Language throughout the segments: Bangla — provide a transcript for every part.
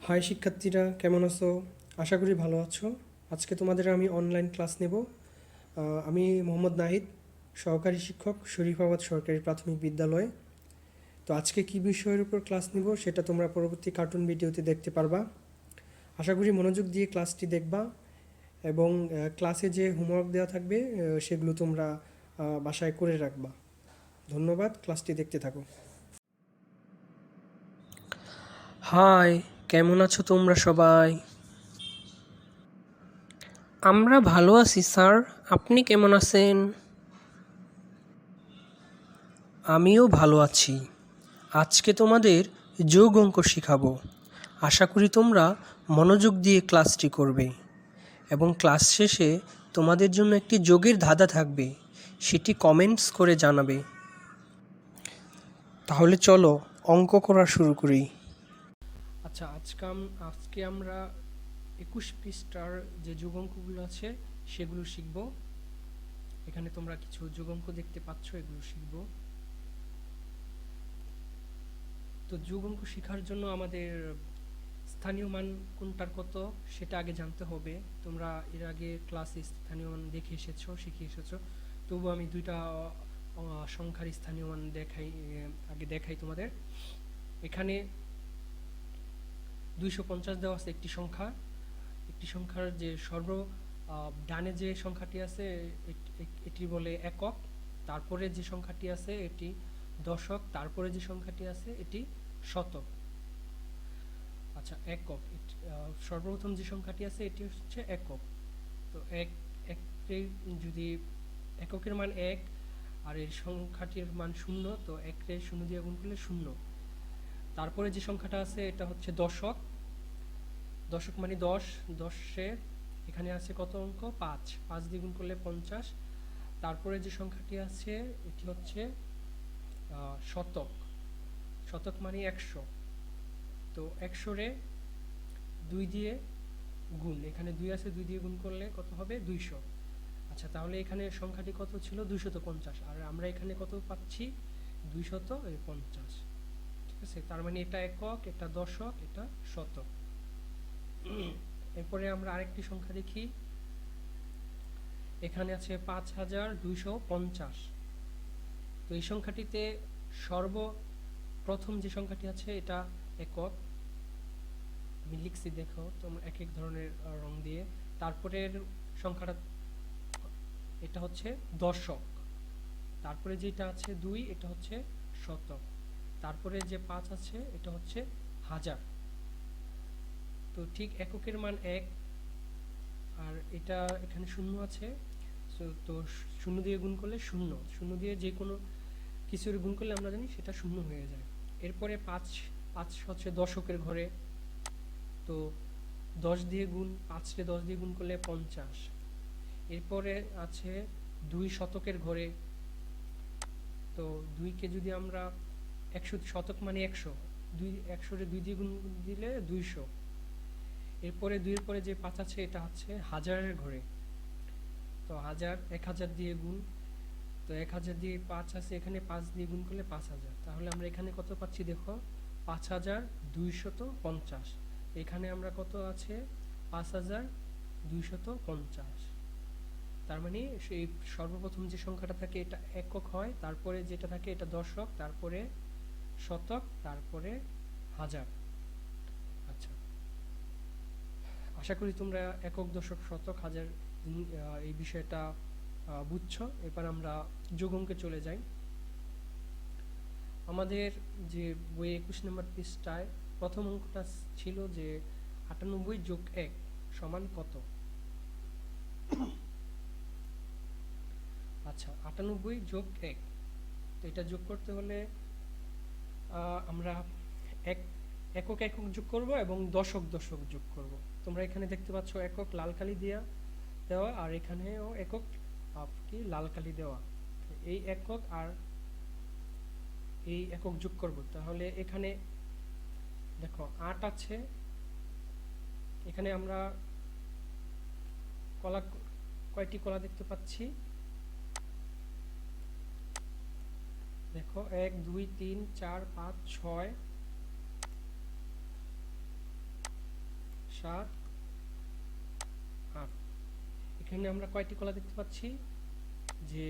হাই শিক্ষার্থীরা, কেমন আছো? আশা করি ভালো আছো। আজকে তোমাদের আমি অনলাইন ক্লাস নেব। আমি মোহাম্মদ নাহিদ, সহকারী শিক্ষক, শরীফাবাদ সরকারি প্রাথমিক বিদ্যালয়। তো আজকে কী বিষয়ের উপর ক্লাস নেব সেটা তোমরা পরবর্তী কার্টুন ভিডিওতে দেখতে পারবা। আশা করি মনোযোগ দিয়ে ক্লাসটি দেখবা এবং ক্লাসে যে হোমওয়ার্ক দেওয়া থাকবে সেগুলো তোমরা বাসায় করে রাখবা। ধন্যবাদ, ক্লাসটি দেখতে থাকো। হাই, কেমন আছো তোমরা সবাই? আমরা ভালো আছি স্যার, আপনি কেমন আছেন? আমিও ভালো আছি। আজকে তোমাদের যোগ অঙ্ক শেখাবো। আশা করি তোমরা মনোযোগ দিয়ে ক্লাসটি করবে এবং ক্লাস শেষে তোমাদের জন্য একটি যোগের ধাঁধা থাকবে, সেটি কমেন্টস করে জানাবে। তাহলে চলো অঙ্ক করা শুরু করি। আচ্ছা, আজকে আমরা 21 পৃষ্ঠার যে যোগ অঙ্কগুলো আছে সেগুলো শিখব। এখানে তোমরা কিছু যোগ অঙ্ক দেখতে পাচ্ছ, এগুলো শিখব। তো যোগ অঙ্ক শেখার জন্য আমাদের স্থানীয় মান কোনটার কত সেটা আগে জানতে হবে। তোমরা এর আগে ক্লাসে স্থানীয় মান দেখে এসেছো, শিখে এসেছো। তবু আমি দুইটা সংখ্যার স্থানীয় মান আগে দেখাই তোমাদের। এখানে 250 দেওয়া আছে একটি সংখ্যার যে ডানে যে সংখ্যাটি আছে এটি বলে একক। তারপরে যে সংখ্যাটি আছে এটি দশক। তারপরে যে সংখ্যাটি আছে এটি শতক। আচ্ছা, একক। সর্বপ্রথম যে সংখ্যাটি আছে এটি হচ্ছে একক। তো যদি এককের মান 1 আর এর সংখ্যাটির মান 0, তো 1 রে 0 দিয়ে গুণ করলে 0। তারপরে যে সংখ্যাটা আছে এটা হচ্ছে দশক। দশক মানে 10। 10-এ এখানে আছে কত অঙ্ক? 5। 5 দিয়ে গুণ করলে 50। তারপরে যে সংখ্যাটি আছে এটি হচ্ছে শতক। শতক মানে 100। তো 100 রে 2 দিয়ে গুণ, এখানে 2 আছে, 2 দিয়ে গুণ করলে কত হবে? 200। আচ্ছা, তাহলে এখানে সংখ্যাটি কত ছিল? 250। আর আমরা এখানে কত পাচ্ছি? 250। ঠিক আছে, তার মানে এটা একক, এটা দশক, এটা শতক। এরপরে আমরা আরেকটি সংখ্যা দেখি। এখানে আছে 5250। তো এই সংখ্যাটিতে সর্বপ্রথম যে সংখ্যাটি আছে এটা একক। আমি লিখছি, দেখো তোমরা এক এক ধরনের রং দিয়ে। তারপরের সংখ্যাটা এটা হচ্ছে দশক। তারপরে যেটা আছে 2 এটা হচ্ছে শতক। তারপরে যে 5 আছে এটা হচ্ছে হাজার। তো ঠিক এককের মান 1 আর এটা এখানে 0 আছে। তো 0 দিয়ে গুণ করলে 0। 0 দিয়ে যে কোনো কিছুর গুণ করলে আমরা জানি সেটা 0 হয়ে যায়। এরপরে 5 হচ্ছে দশকের ঘরে। তো 10 দিয়ে গুণ, 5 রে 10 দিয়ে গুণ করলে 50। এরপরে আছে 2 শতকের ঘরে। তো 2 কে যদি আমরা 100, শতক মানে 100, 100 রে 2 দিয়ে গুণ দিলে 200। এরপরে 2 এর পরে যে 5 আছে এটা হচ্ছে হাজারের ঘরে। তো 1000 দিয়ে গুণ। তো 1000 দিয়ে 5 আছে, এখানে 5 দিয়ে গুণ করলে 5000। তাহলে আমরা এখানে কত পাচ্ছি দেখো? 5250। এখানে আমরা কত আছে? 5250। তার মানে সেই সর্বপ্রথম যে সংখ্যাটা থাকে এটা একক হয়, তারপরে যেটা থাকে এটা দশক, তারপরে শতক, তারপরে হাজার। আচ্ছা, আশা করি তোমরা একক, দশক, শতক, হাজার এই বিষয়টা বুঝছো। এবার আমরা যোগ অঙ্কে চলে যাই। আমাদের যে বই 21 নম্বর পৃষ্ঠায় প্রথম অঙ্কটা ছিল যে 98 যোগ 1 সমান কত? আচ্ছা, 98 যোগ 1, তো এটা যোগ করতে হলে আমরা একক একক যোগ করব এবং দশক দশক যোগ করব। তোমরা এখানে দেখতে পাচ্ছ একক লাল কালি দেওয়া, আর এখানেও একক কি লাল কালি দেওয়া। এই একক আর এই একক যোগ করব, তাহলে এখানে দেখো 8 আছে। এখানে আমরা কয়টি কলা দেখতে পাচ্ছি? দেখো 1 2 3 4 5 6 7 8। এখানে আমরা কয়টি কলা দেখতে পাচ্ছি? যে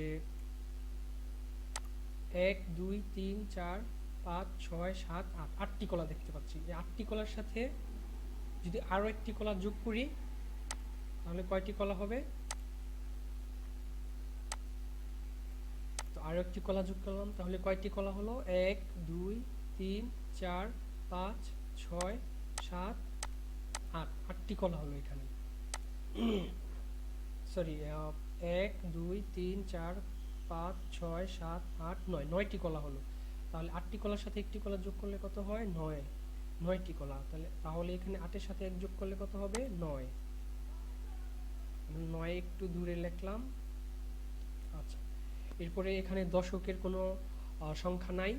1 2 3 4 5 6 7 8, 8টি কলা দেখতে পাচ্ছি। এই 8টি কলার সাথে যদি আরও একটি কলা যোগ করি তাহলে কয়টি কলা হবে? তো আরও একটি কলা যোগ করলাম, তাহলে কয়টি কলা হলো? 1 2 3 4 5 6 7 8, 8টি কলা হলো এখানে। সরি, 1 2 3 4 5 6 7 8 9, 9টি কলা হলো। তাহলে 8টি কলার সাথে একটি কলা যোগ করলে কত হয়? 9, 9টি কলা। তাহলে এখানে 8-এর সাথে 1 যোগ করলে কত হবে? 9। 9 একটু দূরে লিখলাম। আচ্ছা, এরপরে এখানে দশকের কোনো সংখ্যা নাই,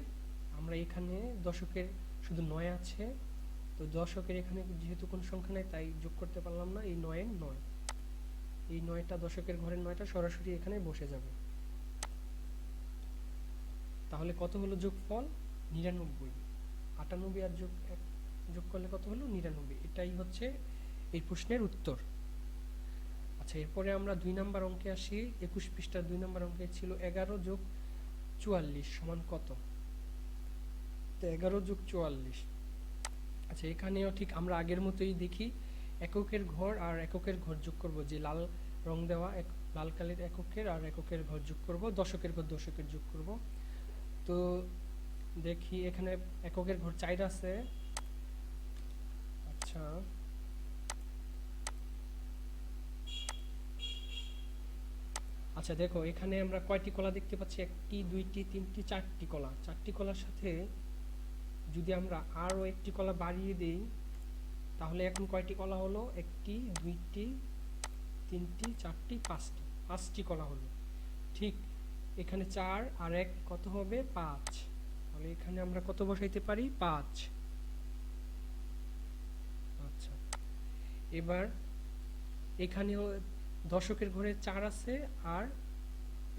আমরা এখানে দশকের শুধু 9 আছে, তো দশকের এখানে যেহেতু কোনো সংখ্যা নাই তাই যোগ করতে পারলাম না। এই 9 9, এই 9টা দশকের ঘরের 9টা সরাসরি এখানে বসে যাবে। তাহলে কত হলো যোগফল? 99। 98 আর যোগ করলে কত হলো? 99। এটাই হচ্ছে এই প্রশ্নের উত্তর। আচ্ছা, এরপরে আমরা 2 নম্বর অঙ্কে আসি। 21 পৃষ্ঠার 2 নম্বর অঙ্কে ছিল 11 যোগ 44 সমান কত? তো 11 যোগ 44। আচ্ছা, এখানেও ঠিক আমরা আগের মতোই দেখি, এককের ঘর আর এককের ঘর যোগ করব। যে লাল রং দেওয়া লাল কালির এককের আর এককের ঘর যোগ করব, দশকের ঘর দশকের যোগ করব। তো দেখি এখানে এককের ঘর 4 আছে। আচ্ছা, আচ্ছা দেখো এখানে আমরা কয়টি কলা দেখতে পাচ্ছি? 1টি 2টি 3টি 4টি কলা। 4টি কলার সাথে যদি আমরা আরও একটি কলা বাড়িয়ে দেই তাহলে এখন কয়টি কলা হলো? 1টি 2টি 3টি 4টি 5টি, 5টি কলা হলো। ঠিক এখানে 4 আর 1 কত হবে? 5। তাহলে এখানে আমরা কত বসাইতে পারি? 5। আচ্ছা, এবার এখানেও দশকের ঘরে 4 আছে, আর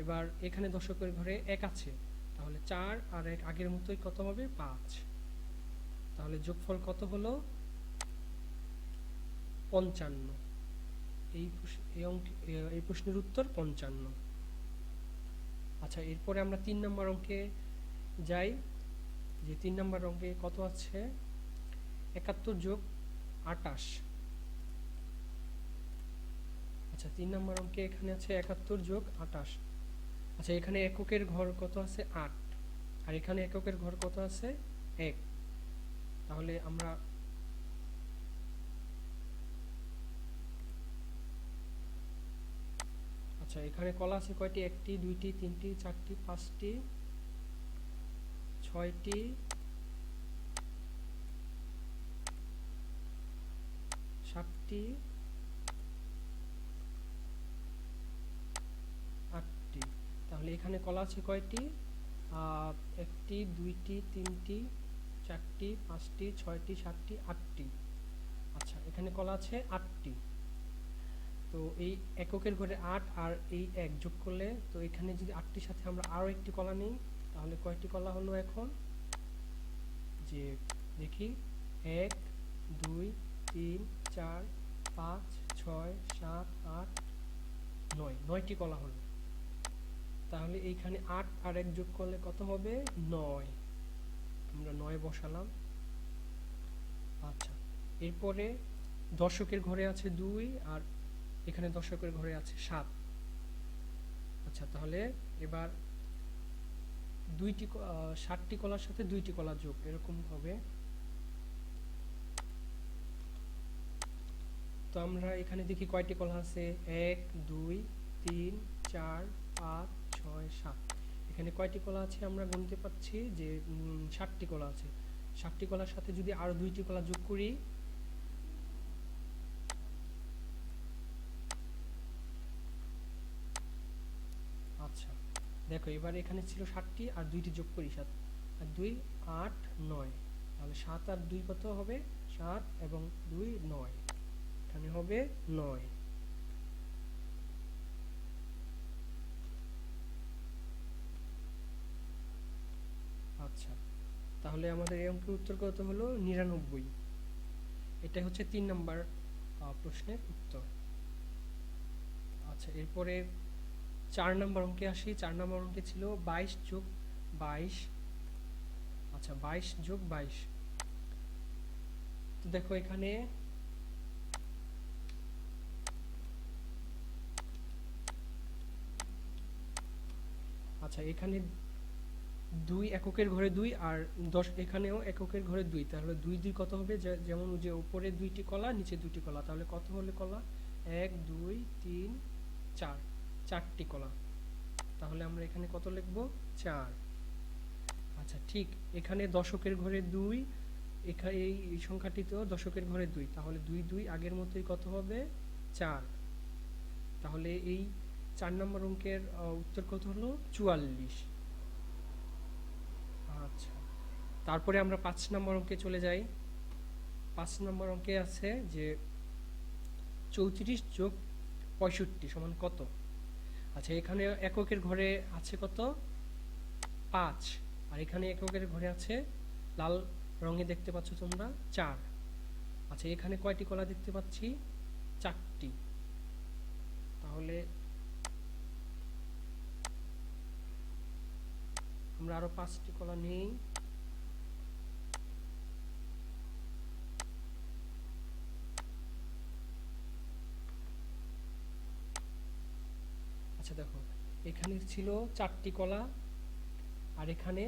এবার এখানে দশকের ঘরে 1 আছে, তাহলে 4 আর 1 আগের মতোই কত হবে? 5। তাহলে যোগফল কত হলো? 55। এই প্রশ্নের উত্তর 55। আচ্ছা, এরপরে আমরা 3 নম্বর অঙ্কে যাই। যে 3 নম্বর অঙ্কে কত আছে? 71 যোগ 28। আচ্ছা, 3 নম্বর অঙ্কে এখানে আছে 71 যোগ 28। আচ্ছা, এখানে এককের ঘর কত আছে? 8, আর এখানে এককের ঘর কত আছে? 1। তাহলে আমরা আচ্ছা, এখানে কলা আছে কয়টি? 1টি 2টি 3টি 4টি 5টি 6টি 7টি 8টি। তাহলে এখানে কলা আছে কয়টি? 1টি 2টি 3টি 4টি 5টি 6টি 7টি 8টি। আচ্ছা, এখানে কলা আছে 8টি। তো এই এককের ঘরে 8 আর এই 1 যোগ করলে, তো এখানে যদি 8টির সাথে আমরা আরও একটি কলা নিই তাহলে কয়টি কলা হলো এখন? যে দেখি, 1 2 3 4 5 6 7 8 9, 9টি কলা হলো। তাহলে এইখানে 8 আর 1 যোগ করলে কত হবে? 9। আমরা 9 বসালাম। আচ্ছা, এরপরে দশকের ঘরে আছে 2 আর এখানে দশকের ঘরে আছে 7। আচ্ছা, তাহলে এবার 7টি কলার সাথে 2টি কলা যোগ, এরকম হবে। তো আমরা এখানে দেখি কয়টি কলা আছে? 1 2 3 4 5 6 7। এখানে কয়টি কলা আছে আমরা গুনতে পারছি যে 7টি কলা আছে। 7টি কলার সাথে যদি আরো 2টি কলা যোগ করি, আচ্ছা দেখো এবার এখানে ছিল 7টি আর 2টি যোগ করি, 7 আর 2 8 9। তাহলে 7 আর 2 কত হবে? 7 এবং 2 9, এখানে হবে 9। আচ্ছা, তাহলে আমাদের এই অঙ্কের উত্তর কত হলো? 99। এটাই হচ্ছে 3 নাম্বার প্রশ্নের উত্তর। আচ্ছা, এরপরে 4 নম্বর অঙ্কে আসি। 4 নম্বর অঙ্কে ছিল 22 যোগ 22। আচ্ছা, 22 যোগ 22। তো দেখো এখানে আচ্ছা, এখানে 2 এককের ঘরে 2 আর 10 এখানেও এককের ঘরে 2, তাহলে 2 2 কত হবে? যেমন যে উপরে 2টি কলা, নিচে 2টি কলা, তাহলে কত হলে কলা? 1 2 3 4, 4টি কলা। তাহলে আমরা এখানে কত লিখব? 4। আচ্ছা, ঠিক এখানে দশকের ঘরে 2, এখানে এই সংখ্যাটিতেও দশকের ঘরে 2, তাহলে 2 2 আগের মতোই কত হবে? 4। তাহলে এই 4 নম্বর অঙ্কের উত্তর কত হলো? 44। আচ্ছা, তারপরে আমরা 5 নম্বর অঙ্কে চলে যাই। 5 নম্বর অঙ্কে আছে যে 34 যোগ 65 সমান কত? আচ্ছা, এখানে এককের ঘরে আছে কত? 5, আর এখানে এককের ঘরে আছে লাল রঙে দেখতে পাচ্ছ তোমরা 4। আচ্ছা, এখানে কয়টি কলা দেখতে পাচ্ছি? 4টি। তাহলে আমরা আরো 5টি কলা নেই। আচ্ছা, দেখো এখানে ছিল 4টি কলা আর এখানে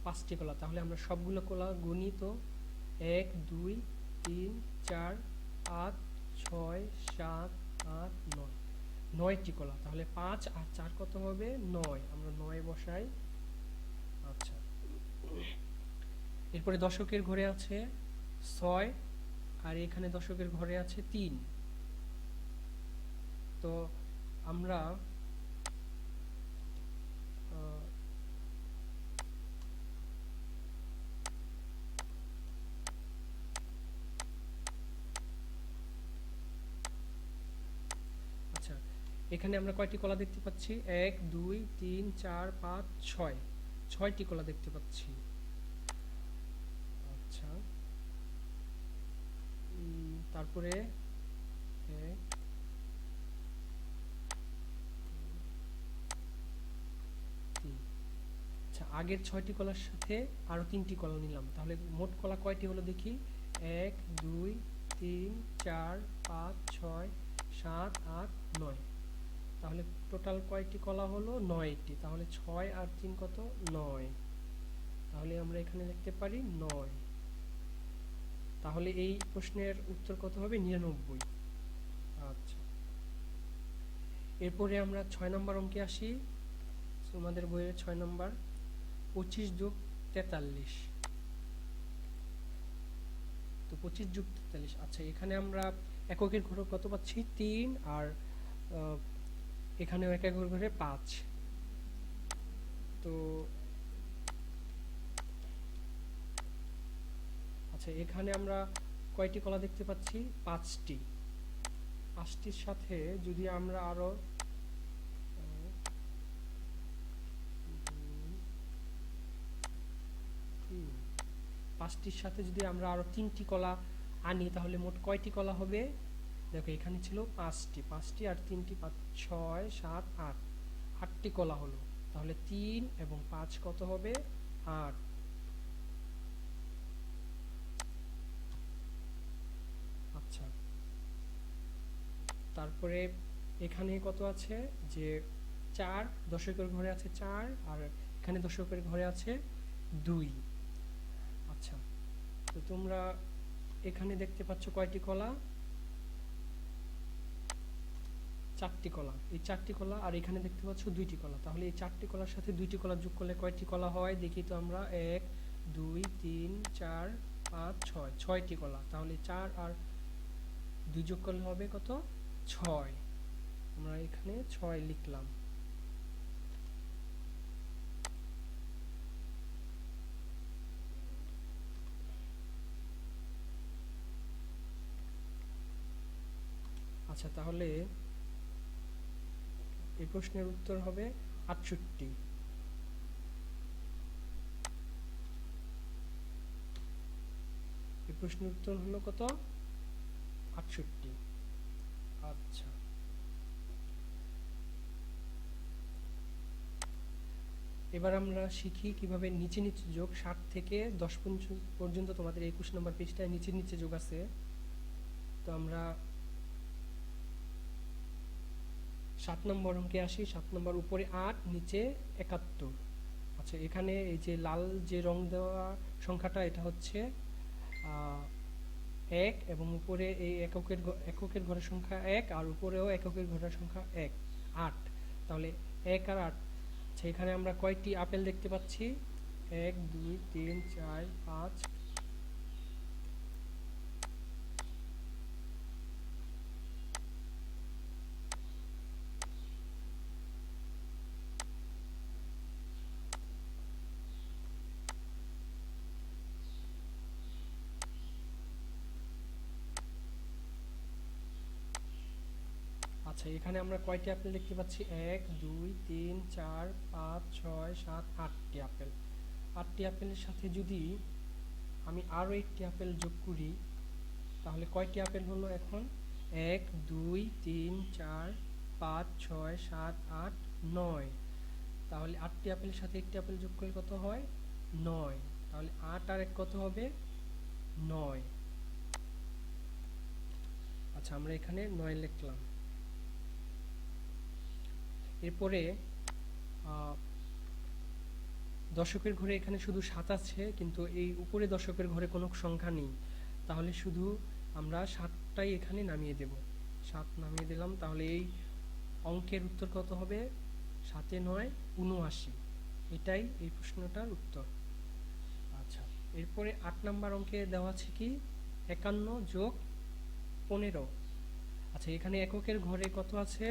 5টি কলা, তাহলে আমরা সবগুলো কলা গুনি তো। 1 2 3 4 5 6 7 8 9, 9টি কলা। তাহলে 5 আর 4 কত হবে? 9। আমরা 9 বসাই। আচ্ছা, এরপরে দশকের ঘরে আছে 6 আর এখানে দশকের ঘরে আছে 3। তো আমরা আচ্ছা, এখানে আমরা কয়টি কলা দেখতে পাচ্ছি? 1 2 3 4 5 6, 6টি কলা দেখতে পাচ্ছি। আচ্ছা, তারপরে 1 3। আচ্ছা, আগের 6টি কলার সাথে আরো 3টি কলা নিলাম, তাহলে মোট কলা কয়টি হলো দেখি? 1 2 3 4 5 6 7 8 9। তাহলে টোটাল কয়টি কলা হলো? 9টি। তাহলে 6 আর 3 কত? 9। তাহলে আমরা এখানে লিখতে পারি 9। তাহলে এই প্রশ্নের উত্তর কত হবে? 99। আচ্ছা, এরপরে আমরা 6 নম্বর অঙ্কে আসি। তোমাদের বইয়ের 6 নম্বর 25 যোগ 43। তো 25 যোগ 43। আচ্ছা, এখানে আমরা এককের ঘরে কত পাচ্ছি? 3, আর এখানেও এককের ঘরে 5। তো আচ্ছা, এখানে আমরা কয়টি কলা দেখতে পাচ্ছি? 5টি। 5টির সাথে যদি আমরা আরো 5টির সাথে যদি আমরা আরো 3টি কলা আনি, তাহলে মোট কয়টি কলা হবে? দেখো এখানে ছিল 5টি, 5টি আর 3টি 5 6 7 8, 8টি কলা হলো। তাহলে 3 এবং 5 কত হবে? 8। আচ্ছা, তারপরে এখানে কত আছে? যে 4 দশকের ঘরে আছে 4, আর এখানে দশকের ঘরে আছে 2। আচ্ছা, তো তোমরা এখানে দেখতে পাচ্ছ কয়টি কলা? 4টি কলা। এই 4টি কলা, আর এখানে দেখতে পাচ্ছ 2টি কলা। তাহলে এই 4টি কলার সাথে 2টি কলা যোগ করলে কয়টি কলা হয় দেখি তো আমরা। 1 2 3 4 5 6, 6টি কলা। তাহলে 4 আর 2 যোগ করলে হবে কত? 6। আমরা এখানে 6 লিখলাম। আচ্ছা, তাহলে এই প্রশ্নের উত্তর হবে 68। এই প্রশ্নের উত্তর হলো কত? 68। আচ্ছা, এবার আমরা শিখি কিভাবে নিচে নিচে যোগ। 60 থেকে 10 পর্যন্ত তোমাদের 21 নম্বর পৃষ্ঠায় নিচে নিচে যোগ আছে। তো আমরা 7 নম্বর অঙ্কে আসি। 7 নম্বর, উপরে 8, নিচে 71। আচ্ছা, এখানে এই যে লাল যে রং দেওয়া সংখ্যাটা, এটা হচ্ছে 1, এবং উপরে এই এককের ঘরের সংখ্যা 1, আর উপরেও এককের ঘরের সংখ্যা 1, 8। তাহলে 1 আর 8। আচ্ছা, এখানে আমরা কয়টি আপেল দেখতে পাচ্ছি? 1 2 3 4 5। আচ্ছা, এখানে আমরা কয়টি আপেল দেখতে পাচ্ছি? 1 2 3 4 5 6 7 8টি আপেল। 8টি আপেলের সাথে যদি আমি আরও একটি আপেল যোগ করি, তাহলে কয়টি আপেল হলো এখন? 1 2 3 4 5 6 7 8 9। তাহলে 8টি আপেলের সাথে একটি আপেল যোগ করলে কত হয়? 9। তাহলে 8 আর 1 কত হবে? 9। আচ্ছা, আমরা এখানে 9 লিখলাম। এরপরে দশকের ঘরে এখানে শুধু 7 আছে, কিন্তু এই উপরে দশকের ঘরে কোনো সংখ্যা নেই। তাহলে শুধু আমরা 7টাই এখানে নামিয়ে দেব। 7 নামিয়ে দিলাম। তাহলে এই অঙ্কের উত্তর কত হবে? 7 এ 9 79। এটাই এই প্রশ্নটার উত্তর। আচ্ছা, এরপরে 8 নাম্বার অঙ্কে দেওয়া আছে কি? 51 যোগ 15। আচ্ছা, এখানে এককের ঘরে কত আছে?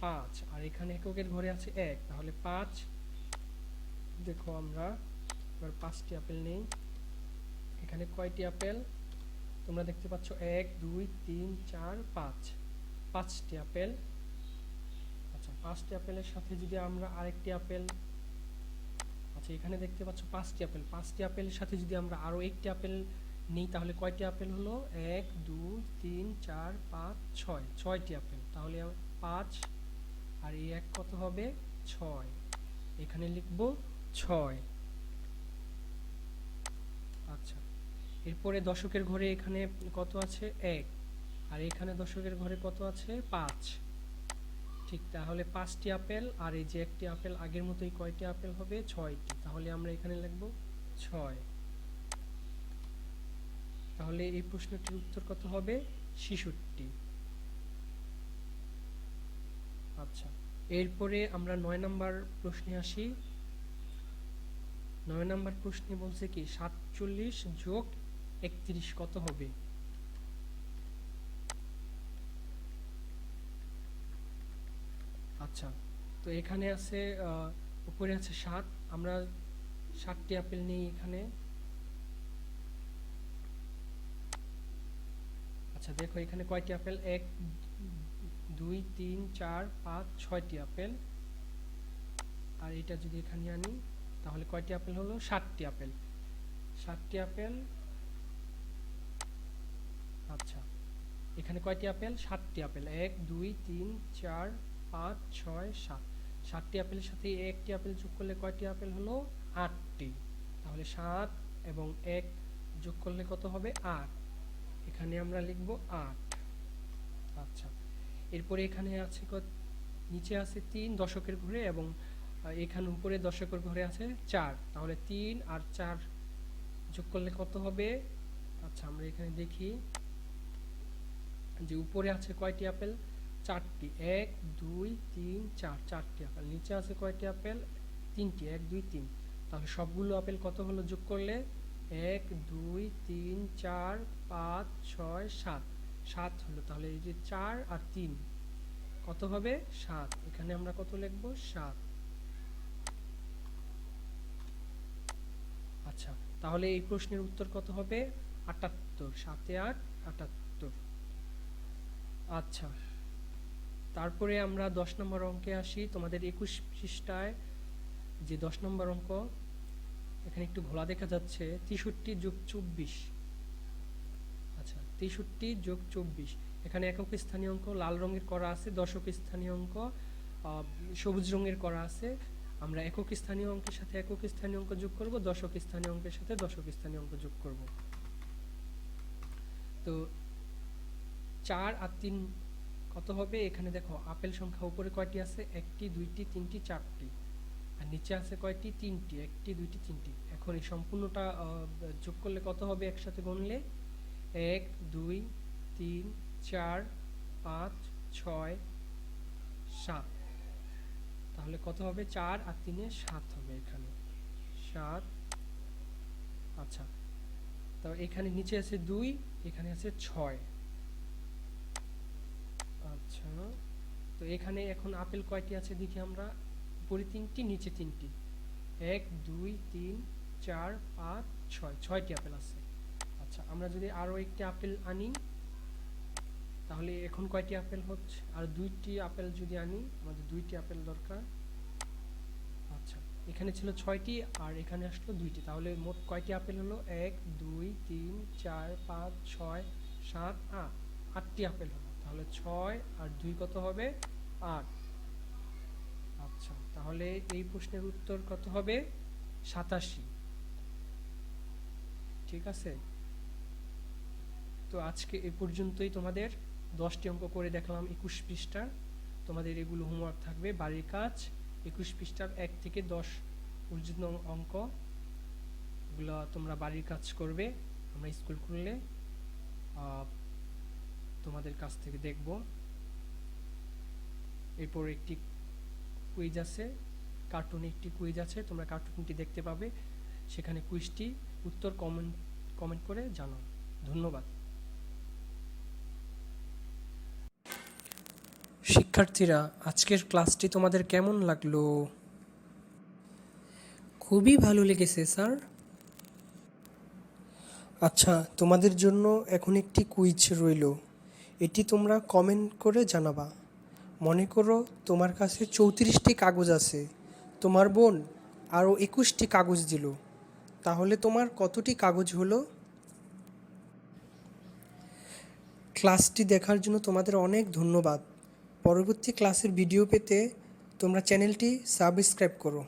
5, আর এখানে এককের ঘরে আছে 1। তাহলে 5, দেখো আমরা এবার 5টি আপেল নেই। এখানে কয়টি আপেল তোমরা দেখতে পাচ্ছ? 1 2 3 4 5, 5টি আপেল। আচ্ছা, 5টি আপেলের সাথে যদি আমরা আরেকটি আপেল, আচ্ছা এখানে দেখতে পাচ্ছ 5টি আপেল। 5টি আপেলের সাথে যদি আমরা আরও একটি আপেল নিই, তাহলে কয়টি আপেল হলো? 1 2 3 4 5 6, 6টি আপেল। তাহলে 5 আর এই 1 কত হবে? 6। এখানে লিখব 6। আচ্ছা, এরপরে দশকের ঘরে এখানে কত আছে? 1, আর এখানে দশকের ঘরে কত আছে? 5। ঠিক, তাহলে 5টি আপেল আর এই যে একটি আপেল, আগের মতোই কয়টি আপেল হবে? 6টি। তাহলে আমরা এখানে লিখব 6। তাহলে এই প্রশ্নটির উত্তর কত হবে? 66। আচ্ছা, এরপরে আমরা 9 নাম্বার প্রশ্নে আসি। 9 নাম্বার প্রশ্নে বলছে কি 47 যোগ 31 কত হবে? আচ্ছা, তো এখানে আছে উপরে আছে 7। আমরা 7টি আপেল নিই এখানে। আচ্ছা, দেখো এখানে কয়টি আপেল? 1 2 3 4 5 6টি আপেল। আর এটা যদি এখানে আনি, তাহলে কয়টি আপেল হলো? 7টি আপেল। 7টি আপেল। আচ্ছা, এখানে কয়টি আপেল? 7টি আপেল। 1 2 3 4 5 6 7। 7টি আপেলের সাথে একটি আপেল যোগ করলে কয়টি আপেল হলো? 8টি। তাহলে 7 এবং 1 যোগ করলে কত হবে? 8। এখানে আমরা লিখব 8। আচ্ছা, এরপরে এখানে আছে নিচে আছে 3 দশকের ঘরে, এবং এখানে উপরে দশকের ঘরে আছে 4। তাহলে 3 আর 4 যোগ করলে কত হবে? আচ্ছা, আমরা এখানে দেখি যে উপরে আছে কয়টি আপেল? 4টি। 1 2 3 4, 4টি আপেল। নিচে আছে কয়টি আপেল? 3টি। 1 2 3। তাহলে সবগুলো আপেল কত হলো যোগ করলে? 1 2 3 4 5 6 7, 7 হলো। তাহলে এই যে 4 আর 3 কত হবে? 7। এখানে আমরা কত লিখব? 7। আচ্ছা, তাহলে এই প্রশ্নের উত্তর কত হবে? 78। 7 এ 8 78। আচ্ছা, তারপরে আমরা 10 নম্বর অঙ্কে আসি। তোমাদের 21 পৃষ্ঠায় যে 10 নম্বর অঙ্ক, এখানে একটু ঘোলা দেখা যাচ্ছে। 63 যোগ 24। আচ্ছা, 63 যোগ 24, এখানে একক স্থানীয় অঙ্ক লাল রঙের করা আছে, দশক স্থানীয় অঙ্ক সবুজ রঙের করা আছে। আমরা একক স্থানীয় অঙ্কের সাথে একক স্থানীয় অঙ্ক যোগ করব, দশক স্থানীয় অঙ্কের সাথে দশক স্থানীয় অঙ্ক যোগ করব। তো 4 আর 3 কত হবে? এখানে দেখো আপেল সংখ্যা উপরে কয়টি আছে? 1টি 2টি 3টি 4টি, আর নিচে আছে কয়টি? 3টি, 1টি 2টি 3টি। এখন এই সম্পূর্ণটা যোগ করলে কত হবে একসাথে গুনলে? 1 2 3 4 5 6 7, তাহলে কত হবে? 4 আর 3 এ 7 হবে, এখানে 7। আচ্ছা, তো এখানে নিচে আছে 2, এখানে আছে 6। আচ্ছা, তো এখানে এখন আপেল কয়টি আছে দেখি আমরা। উপরে 3টি, নিচে 3টি, 1 2 3 4 5 6, 6টি আপেল আছে। আচ্ছা, আমরা যদি আরও একটি আপেল আনি তাহলে এখন কয়টি আপেল হচ্ছে? আর 2টি আপেল যদি আনি, আমাদের 2টি আপেল দরকার। আচ্ছা, এখানে ছিল 6টি আর এখানে আসলো 2টি, তাহলে মোট কয়টি আপেল হলো? 1 2 3 4 5 6 7 8, 8টি আপেল হলো। তাহলে 6 আর 2 কত হবে? 8। আচ্ছা, তাহলে এই প্রশ্নের উত্তর কত হবে? 87। ঠিক আছে, তো আজকে এ পর্যন্তই। তোমাদের 10টি অঙ্ক করে দেখলাম 21 পৃষ্ঠার। তোমাদের এগুলো হোমওয়ার্ক থাকবে, বাড়ির কাজ। 21 পৃষ্ঠার 1 থেকে 10 পর্যন্ত অঙ্ক, এগুলো তোমরা বাড়ির কাজ করবে। আমরা স্কুল খুললে তোমাদের কাছ থেকে দেখব। এরপর একটি কুইজ আছে, কার্টুনে একটি কুইজ আছে, তোমরা কার্টুনটি দেখতে পাবে, সেখানে কুইজটি উত্তর কমেন্ট করে জানাও। ধন্যবাদ। শিক্ষার্থীরা, আজকের ক্লাসটি তোমাদের কেমন লাগলো? খুবই ভালো লেগেছে স্যার। আচ্ছা, তোমাদের জন্য এখন একটি কুইজ রইল, এটি তোমরা কমেন্ট করে জানাবা। মনে করো তোমার কাছে 34টি কাগজ আছে, তোমার বোন আরও 21টি কাগজ দিল, তাহলে তোমার কতটি কাগজ হলো? ক্লাসটি দেখার জন্য তোমাদের অনেক ধন্যবাদ। পরবর্তী ক্লাসের ভিডিও পেতে তোমরা চ্যানেলটি সাবস্ক্রাইব করো।